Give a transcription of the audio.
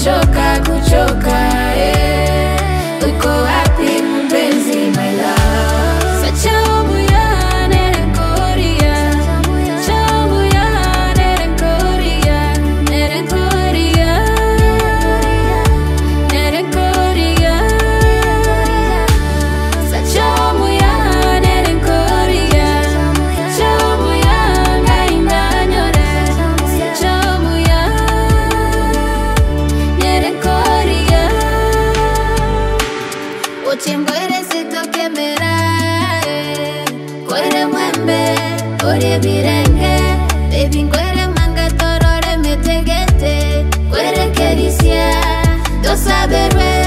nimechoka kuchoka. Uko wapi mpenzi my love? Sachamu ya nerenkoria, chamu ya nerenkoria, nerenkoria, nerenkoria. Sachamu ya nerenkoria, chamu ya ngaindanyore, chamu ya nerenkoria. Uchimboire sitoke merae, koire mwembe, koire birenge, baby koire manga torore metegete, koire kerisia, dosa berwe.